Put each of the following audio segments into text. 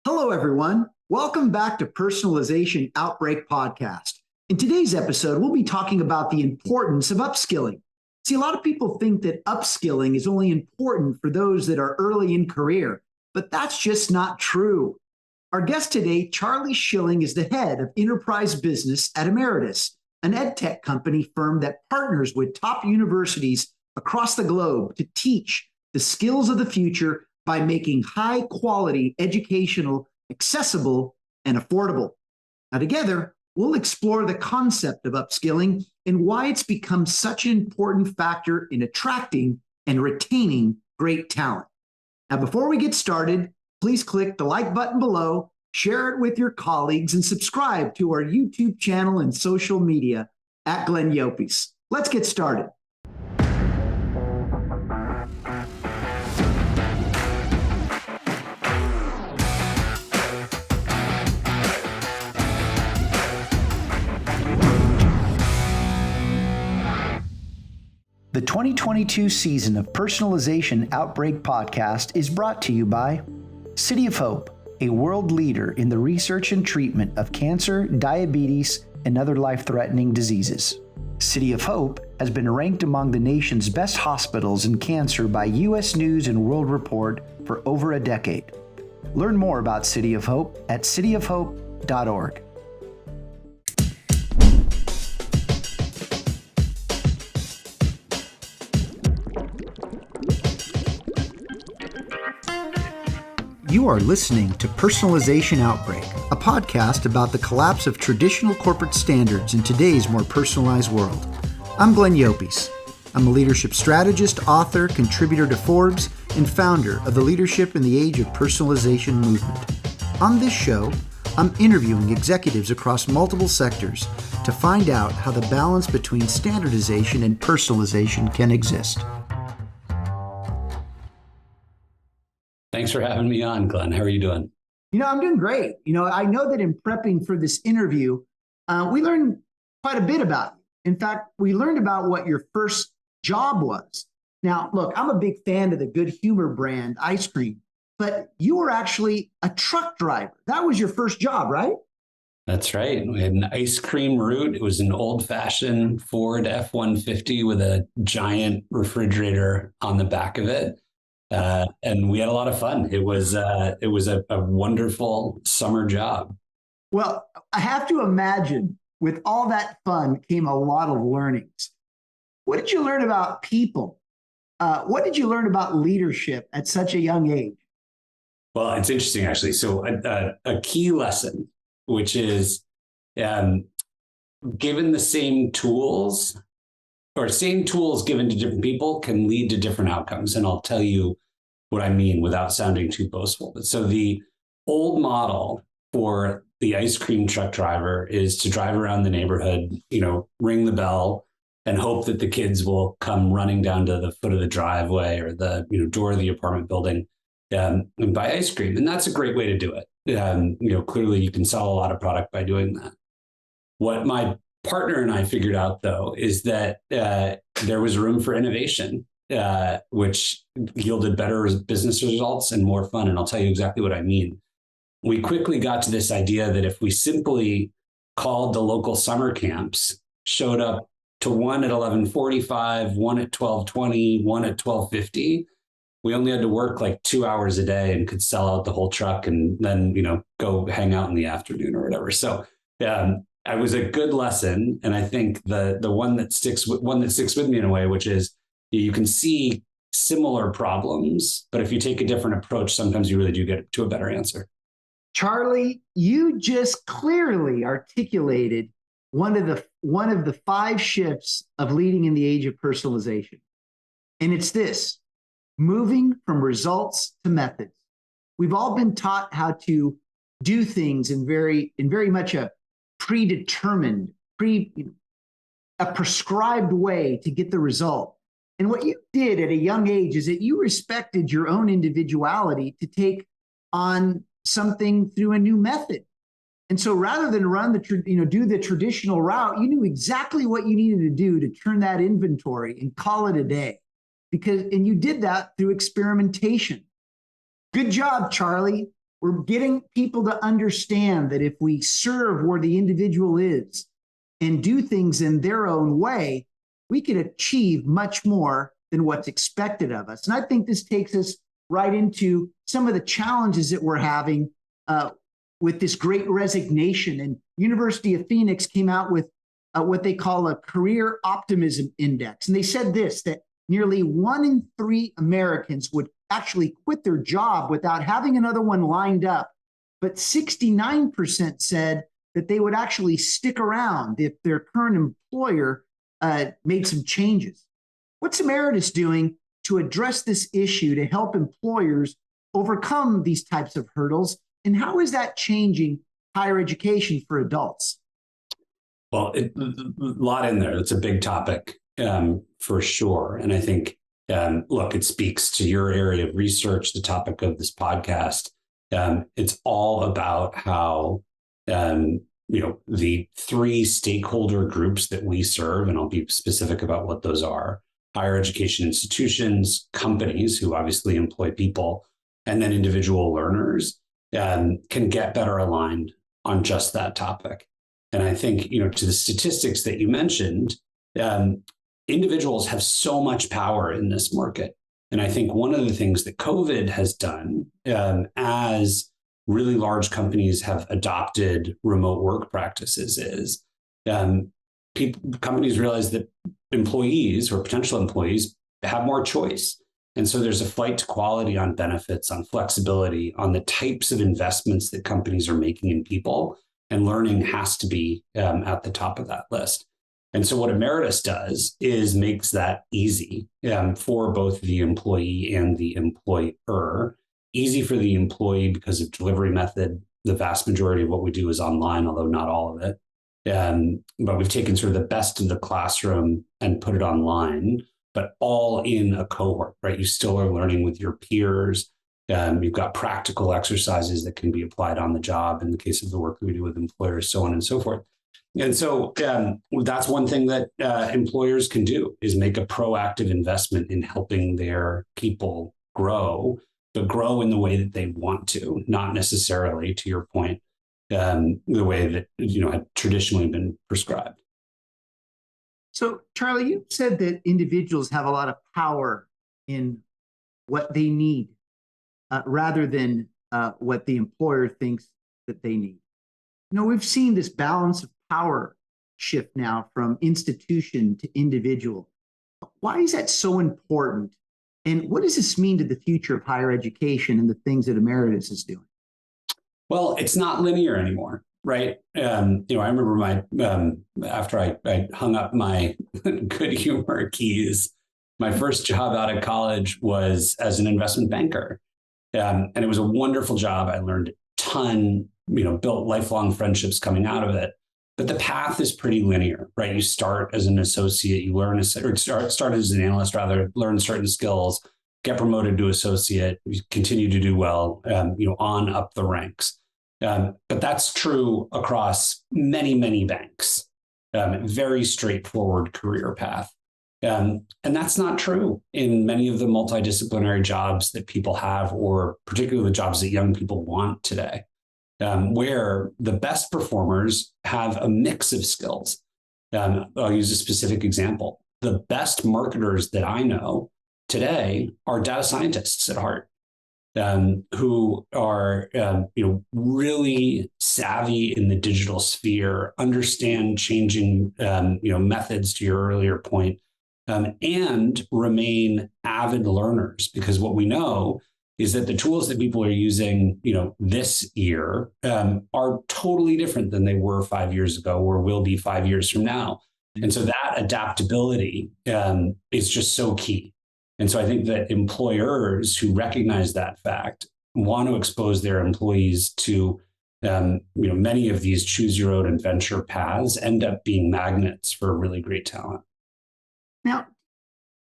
Hello, everyone. Welcome back to Personalization Outbreak Podcast. In today's episode, we'll be talking about the importance of upskilling. See, a lot of people think that upskilling is only important for those that are early in career, but that's just not true. Our guest today, Charlie Schilling, is the head of enterprise business at EMERITUS, an edtech company firm that partners with top universities across the globe to teach the skills of the future by making high-quality educational accessible and affordable. Now, together, we'll explore the concept of upskilling and why it's become such an important factor in attracting and retaining great talent. Now, before we get started, please click the like button below, share it with your colleagues, and subscribe to our YouTube channel and social media at Glenn Yopes. Let's get started. The 2022 season of Personalization Outbreak Podcast is brought to you by City of Hope, a world leader in the research and treatment of cancer, diabetes, and other life-threatening diseases. City of Hope has been ranked among the nation's best hospitals in cancer by U.S. News and World Report for over a decade. Learn more about City of Hope at cityofhope.org. You are listening to Personalization Outbreak, a podcast about the collapse of traditional corporate standards in today's more personalized world. I'm Glenn Yopes. I'm a leadership strategist, author, contributor to Forbes, and founder of the Leadership in the Age of Personalization movement. On this show, I'm interviewing executives across multiple sectors to find out how the balance between standardization and personalization can exist. Thanks for having me on, Glenn. How are you doing? I'm doing great. I know that in prepping for this interview, we learned quite a bit about you. In fact, we learned about what your first job was. Now, look, I'm a big fan of the Good Humor brand ice cream, but you were actually a truck driver. That was your first job, right? That's right. We had an ice cream route. It was an old-fashioned Ford F-150 with a giant refrigerator on the back of it. And we had a lot of fun. It was a wonderful summer job. Well, I have to imagine with all that fun came a lot of learnings. What did you learn about people? What did you learn about leadership at such a young age? Well, it's interesting, actually. So a key lesson, which is given the same tools, or same tools given to different people can lead to different outcomes. And I'll tell you what I mean without sounding too boastful. But so the old model for the ice cream truck driver is to drive around the neighborhood, ring the bell and hope that the kids will come running down to the foot of the driveway or the door of the apartment building and buy ice cream. And that's a great way to do it. Clearly you can sell a lot of product by doing that. What my partner and I figured out, though, is that there was room for innovation, which yielded better business results and more fun. And I'll tell you exactly what I mean. We quickly got to this idea that if we simply called the local summer camps, showed up to one at 11:45, one at 12:20, one at 12:50, we only had to work like 2 hours a day and could sell out the whole truck and then, go hang out in the afternoon or whatever. So it was a good lesson, and I think the one that sticks with me in a way, which is you can see similar problems, but if you take a different approach, sometimes you really do get to a better answer. Charlie, you just clearly articulated one of the 5 shifts of leading in the age of personalization, and it's this: moving from results to methods. We've all been taught how to do things in very much a predetermined, a prescribed way to get the result. And what you did at a young age is that you respected your own individuality to take on something through a new method. And so rather than do the traditional route, you knew exactly what you needed to do to turn that inventory and call it a day. And you did that through experimentation. Good job, Charlie. We're getting people to understand that if we serve where the individual is and do things in their own way, we can achieve much more than what's expected of us. And I think this takes us right into some of the challenges that we're having with this great resignation. And University of Phoenix came out with what they call a career optimism index. And they said this, that nearly 1 in 3 Americans would actually quit their job without having another one lined up. But 69% said that they would actually stick around if their current employer made some changes. What's EMERITUS doing to address this issue to help employers overcome these types of hurdles? And how is that changing higher education for adults? Well, a lot in there. It's a big topic for sure. And I think, look, it speaks to your area of research, the topic of this podcast. It's all about how, the 3 stakeholder groups that we serve, and I'll be specific about what those are: higher education institutions, companies who obviously employ people, and then individual learners can get better aligned on just that topic. And I think, to the statistics that you mentioned, individuals have so much power in this market. And I think one of the things that COVID has done, as really large companies have adopted remote work practices, is companies realize that employees or potential employees have more choice. And so there's a flight to quality on benefits, on flexibility, on the types of investments that companies are making in people, and learning has to be at the top of that list. And so what EMERITUS does is makes that easy for both the employee and the employer. Easy for the employee because of delivery method. The vast majority of what we do is online, although not all of it. But we've taken sort of the best of the classroom and put it online, but all in a cohort, right? You still are learning with your peers. You've got practical exercises that can be applied on the job in the case of the work that we do with employers, so on and so forth. And so that's one thing that employers can do, is make a proactive investment in helping their people grow, but grow in the way that they want to, not necessarily, to your point, the way that had traditionally been prescribed. So, Charlie, you said that individuals have a lot of power in what they need rather than what the employer thinks that they need. We've seen this balance of power shift now from institution to individual. Why is that so important? And what does this mean to the future of higher education and the things that EMERITUS is doing? Well, it's not linear anymore, right? I remember after I hung up my good humor keys, my first job out of college was as an investment banker. And it was a wonderful job. I learned a ton, built lifelong friendships coming out of it. But the path is pretty linear, right? You start as an associate, you learn, or start as an analyst, rather, learn certain skills, get promoted to associate, you continue to do well, on up the ranks. But that's true across many, many banks. Very straightforward career path. And that's not true in many of the multidisciplinary jobs that people have, or particularly the jobs that young people want today. Where the best performers have a mix of skills. I'll use a specific example. The best marketers that I know today are data scientists at heart, who are really savvy in the digital sphere, understand changing methods, to your earlier point, and remain avid learners. Because what we know is that the tools that people are using, this year are totally different than they were 5 years ago, or will be 5 years from now. And so that adaptability is just so key. And so I think that employers who recognize that fact want to expose their employees to, many of these choose your own adventure paths end up being magnets for really great talent. Now,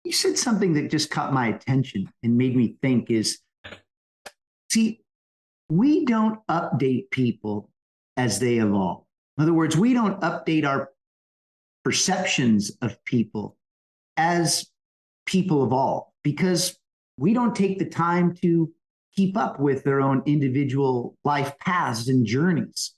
you said something that just caught my attention and made me think is, see, we don't update people as they evolve. In other words, we don't update our perceptions of people as people evolve, because we don't take the time to keep up with their own individual life paths and journeys.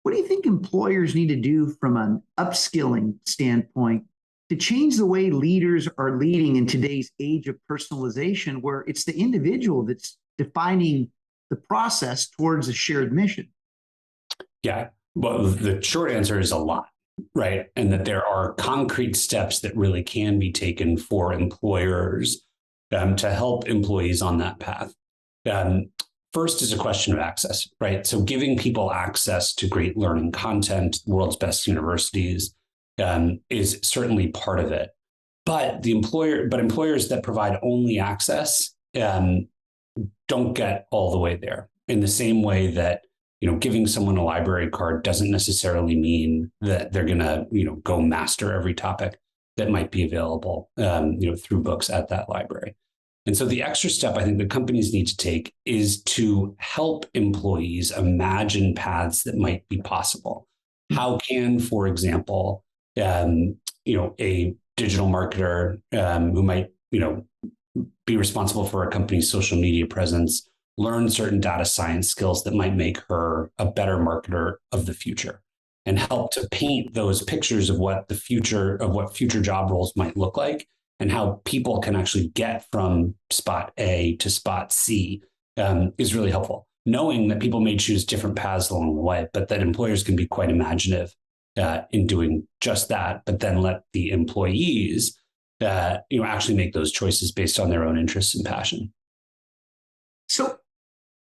What do you think employers need to do from an upskilling standpoint to change the way leaders are leading in today's age of personalization, where it's the individual that's defining the process towards a shared mission? Yeah. Well, the short answer is a lot, right? And that there are concrete steps that really can be taken for employers to help employees on that path. First is a question of access, right? So giving people access to great learning content, the world's best universities, is certainly part of it. But employers that provide only access don't get all the way there. In the same way that giving someone a library card doesn't necessarily mean that they're going to go master every topic that might be available through books at that library. And so the extra step I think that companies need to take is to help employees imagine paths that might be possible. How can, for example, a digital marketer who might be responsible for a company's social media presence learn certain data science skills that might make her a better marketer of the future, and help to paint those pictures of what future job roles might look like, and how people can actually get from spot A to spot C is really helpful. Knowing that people may choose different paths along the way, but that employers can be quite imaginative in doing just that, but then let the employees actually make those choices based on their own interests and passion. So,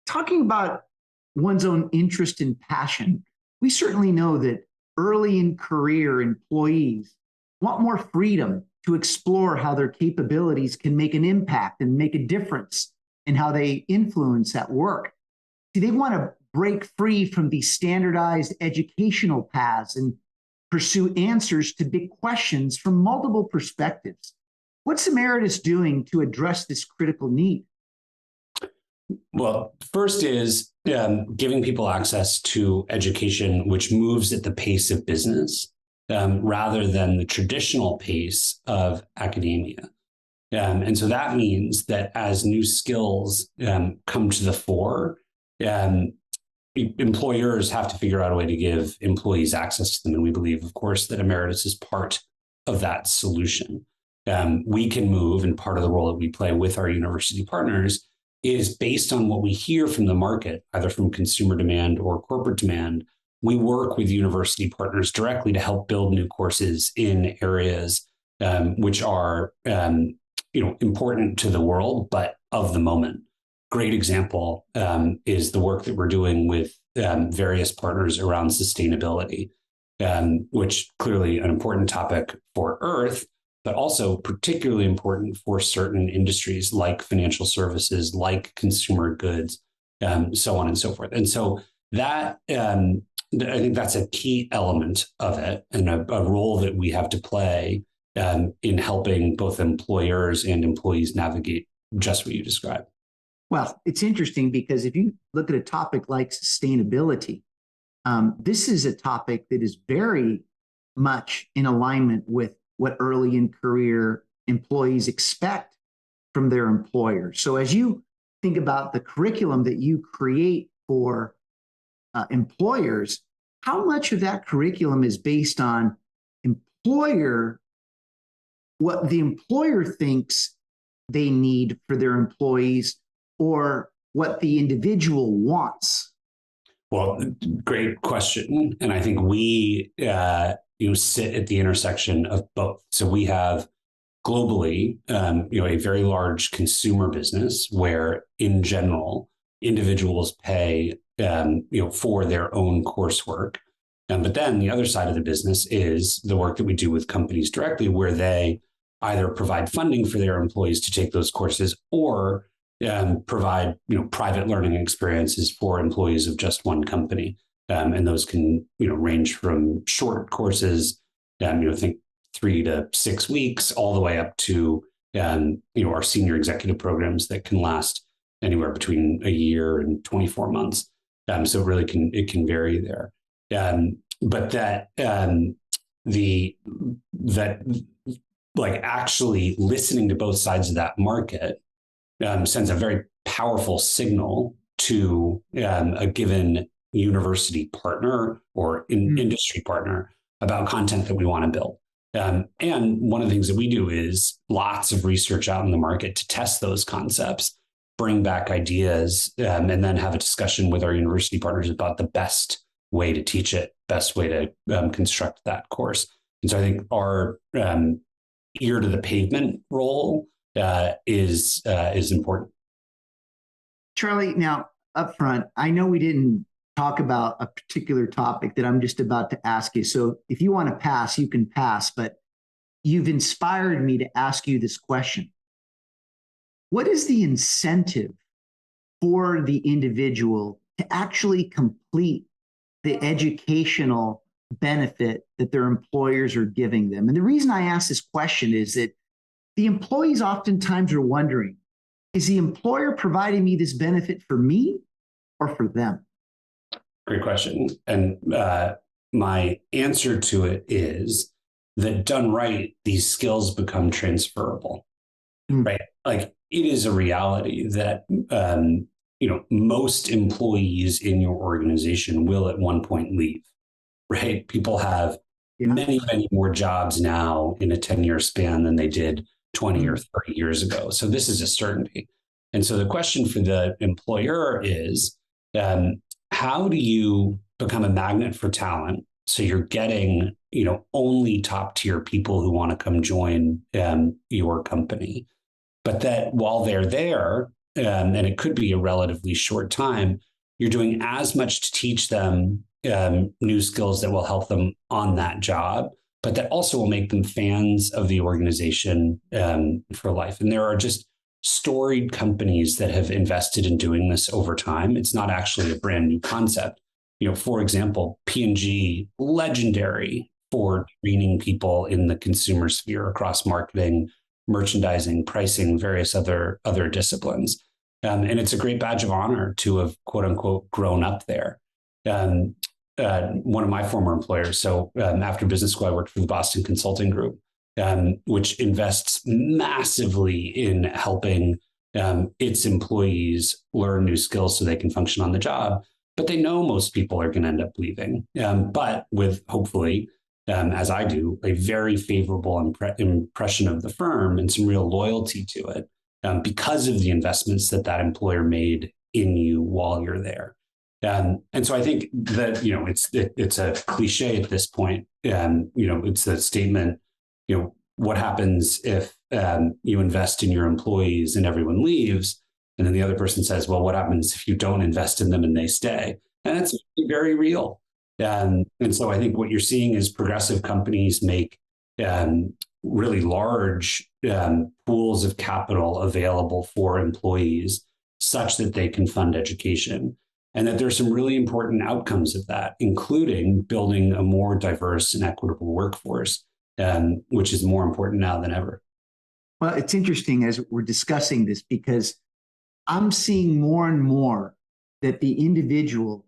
talking about one's own interest and passion, we certainly know that early in career employees want more freedom to explore how their capabilities can make an impact and make a difference in how they influence at work. See, they want to break free from these standardized educational paths and pursue answers to big questions from multiple perspectives. What's EMERITUS doing to address this critical need? Well, first is giving people access to education which moves at the pace of business rather than the traditional pace of academia. And so that means that as new skills come to the fore, employers have to figure out a way to give employees access to them. And we believe, of course, that EMERITUS is part of that solution. We can move, and part of the role that we play with our university partners is based on what we hear from the market, either from consumer demand or corporate demand. We work with university partners directly to help build new courses in areas which are important to the world, but of the moment. Great example is the work that we're doing with various partners around sustainability, which clearly an important topic for Earth, but also particularly important for certain industries like financial services, like consumer goods, so on and so forth. And so that I think that's a key element of it, and a role that we have to play in helping both employers and employees navigate just what you described. Well, it's interesting because if you look at a topic like sustainability, this is a topic that is very much in alignment with what early in career employees expect from their employers. So as you think about the curriculum that you create for employers, how much of that curriculum is based on what the employer thinks they need for their employees, or what the individual wants? Well, great question. And I think we sit at the intersection of both. So we have globally, a very large consumer business where, in general, individuals pay, for their own coursework. But then the other side of the business is the work that we do with companies directly, where they either provide funding for their employees to take those courses, or provide private learning experiences for employees of just one company. And those can range from short courses, think 3 to 6 weeks, all the way up to our senior executive programs that can last anywhere between a year and 24 months. So it really can vary there. But that actually listening to both sides of that market sends a very powerful signal to a given university partner or industry partner about content that we want to build. And one of the things that we do is lots of research out in the market to test those concepts, bring back ideas, and then have a discussion with our university partners about the best way to teach it, best way to construct that course. And so I think our ear to the pavement role is important. Charlie, now up front, I know we didn't talk about a particular topic that I'm just about to ask you. So if you want to pass, you can pass, but you've inspired me to ask you this question. What is the incentive for the individual to actually complete the educational benefit that their employers are giving them? And the reason I ask this question is that the employees oftentimes are wondering, is the employer providing me this benefit for me or for them? Great question. And my answer to it is that done right, these skills become transferable, right? Like it is a reality that, most employees in your organization will at one point leave, right? People have many, many more jobs now in a 10-year span than they did 20 or 30 years ago. So this is a certainty. And so the question for the employer is, how do you become a magnet for talent? So you're getting, only top tier people who want to come join your company, but that while they're there, and it could be a relatively short time, you're doing as much to teach them new skills that will help them on that job, but that also will make them fans of the organization for life. And there are just storied companies that have invested in doing this over time. It's not actually a brand new concept. For example, P&G, legendary for training people in the consumer sphere across marketing, merchandising, pricing, various other disciplines. And it's a great badge of honor to have, quote unquote, grown up there. One of my former employers, so after business school, I worked for the Boston Consulting Group, which invests massively in helping its employees learn new skills so they can function on the job. But they know most people are going to end up leaving, but with hopefully, as I do, a very favorable impression of the firm and some real loyalty to it because of the investments that employer made in you while you're there. And so I think that, it's a cliche at this point. It's a statement, what happens if you invest in your employees and everyone leaves? And then the other person says, well, what happens if you don't invest in them and they stay? And that's very real. And so I think what you're seeing is progressive companies make really large pools of capital available for employees such that they can fund education. And that there's some really important outcomes of that, including building a more diverse and equitable workforce, which is more important now than ever. Well, it's interesting as we're discussing this because I'm seeing more and more that the individual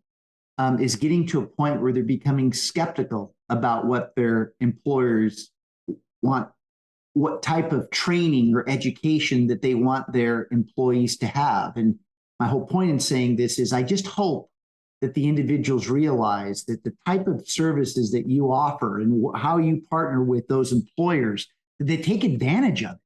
is getting to a point where they're becoming skeptical about what their employers want, what type of training or education that they want their employees to have. And my whole point in saying this is I just hope that the individuals realize that the type of services that you offer and how you partner with those employers, that they take advantage of it.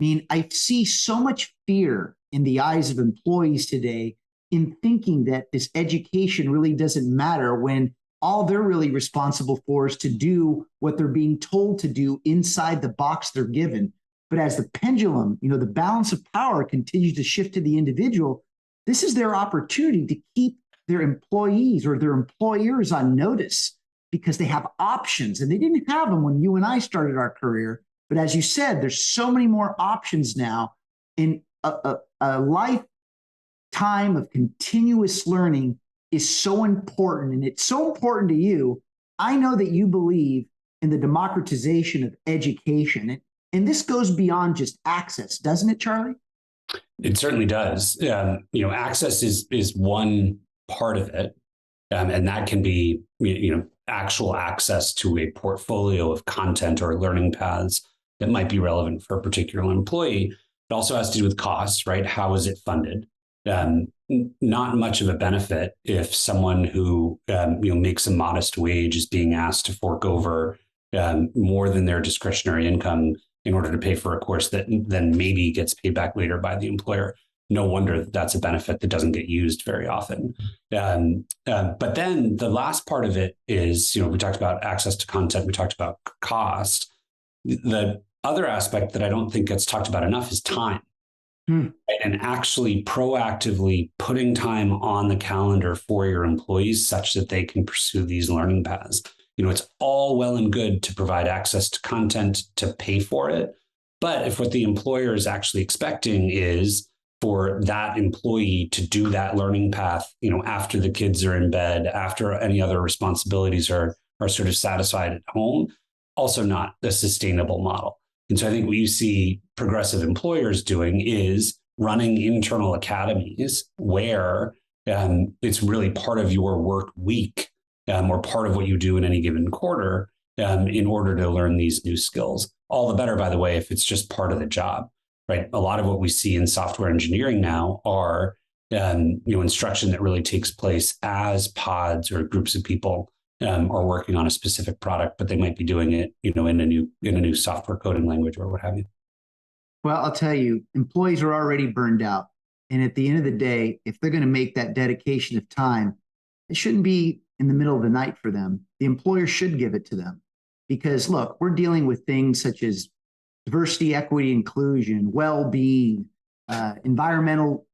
I mean, I see so much fear in the eyes of employees today in thinking that this education really doesn't matter when all they're really responsible for is to do what they're being told to do inside the box they're given. But as the pendulum, the balance of power continues to shift to the individual, this is their opportunity to keep their employees or their employers on notice because they have options and they didn't have them when you and I started our career. But as you said, there's so many more options now in a lifetime of continuous learning is so important. And it's so important to you. I know that you believe in the democratization of education. And this goes beyond just access, doesn't it, Charlie? It certainly does. Access is one part of it. And that can be, actual access to a portfolio of content or learning paths that might be relevant for a particular employee. It also has to do with costs, right? How is it funded? Not much of a benefit if someone who makes a modest wage is being asked to fork over more than their discretionary income in order to pay for a course that then maybe gets paid back later by the employer. No wonder that's a benefit that doesn't get used very often. But then the last part of it is, we talked about access to content, we talked about cost. The other aspect that I don't think gets talked about enough is time. And actually proactively putting time on the calendar for your employees such that they can pursue these learning paths. It's all well and good to provide access to content to pay for it. But if what the employer is actually expecting is for that employee to do that learning path, after the kids are in bed, after any other responsibilities are sort of satisfied at home, also not a sustainable model. And so I think what you see progressive employers doing is running internal academies where it's really part of your work week or part of what you do in any given quarter in order to learn these new skills. All the better, by the way, if it's just part of the job, right? A lot of what we see in software engineering now are instruction that really takes place as pods or groups of people are working on a specific product, but they might be doing it, in a new software coding language or what have you. Well, I'll tell you, employees are already burned out. And at the end of the day, if they're going to make that dedication of time, it shouldn't be in the middle of the night for them. The employer should give it to them. Because look, we're dealing with things such as diversity, equity, inclusion, well-being, environmental,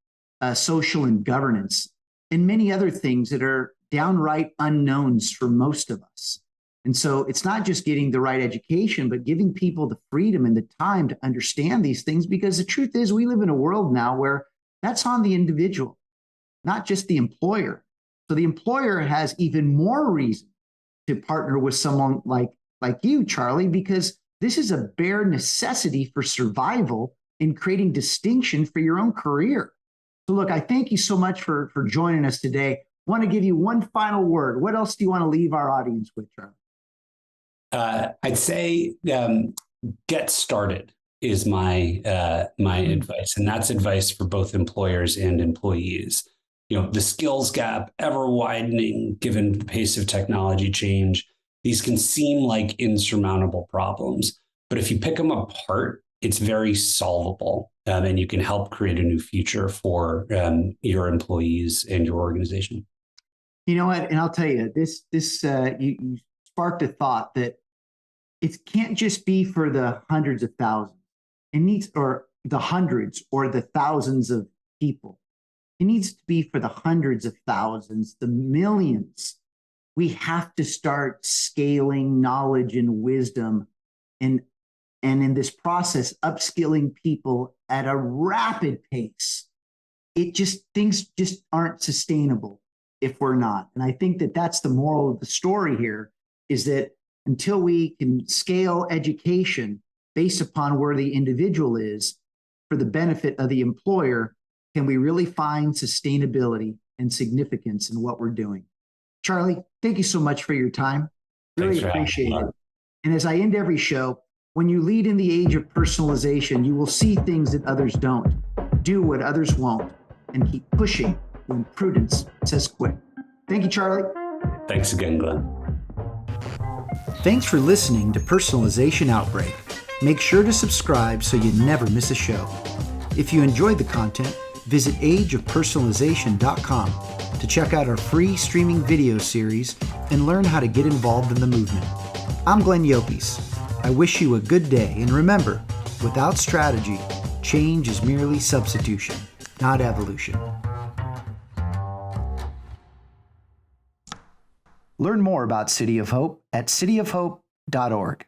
social, and governance, and many other things that are downright unknowns for most of us. And so it's not just getting the right education, but giving people the freedom and the time to understand these things, because the truth is we live in a world now where that's on the individual, not just the employer. So the employer has even more reason to partner with someone like you, Charlie, because this is a bare necessity for survival in creating distinction for your own career. So look, I thank you so much for joining us today. I want to give you one final word. What else do you want to leave our audience with, Charlie? I'd say get started is my advice, and that's advice for both employers and employees. The skills gap ever widening given the pace of technology change. These can seem like insurmountable problems, but if you pick them apart, it's very solvable, and you can help create a new future for your employees and your organization. You know what? And I'll tell you, you sparked a thought that it can't just be for the hundreds of thousands. It needs, or the hundreds or the thousands of people. It needs to be for the hundreds of thousands, the millions. We have to start scaling knowledge and wisdom and in this process, upskilling people at a rapid pace. Things just aren't sustainable if we're not. And I think that that's the moral of the story here, is that until we can scale education based upon where the individual is for the benefit of the employer, can we really find sustainability and significance in what we're doing? Charlie, thank you so much for your time. Really appreciate it. And as I end every show, when you lead in the age of personalization, you will see things that others don't, do what others won't, and keep pushing when prudence says quit. Thank you, Charlie. Thanks again, Glenn. Thanks for listening to Personalization Outbreak. Make sure to subscribe so you never miss a show. If you enjoyed the content, visit ageofpersonalization.com to check out our free streaming video series and learn how to get involved in the movement. I'm Glenn Yopes. I wish you a good day, and remember, without strategy, change is merely substitution, not evolution. Learn more about City of Hope at cityofhope.org.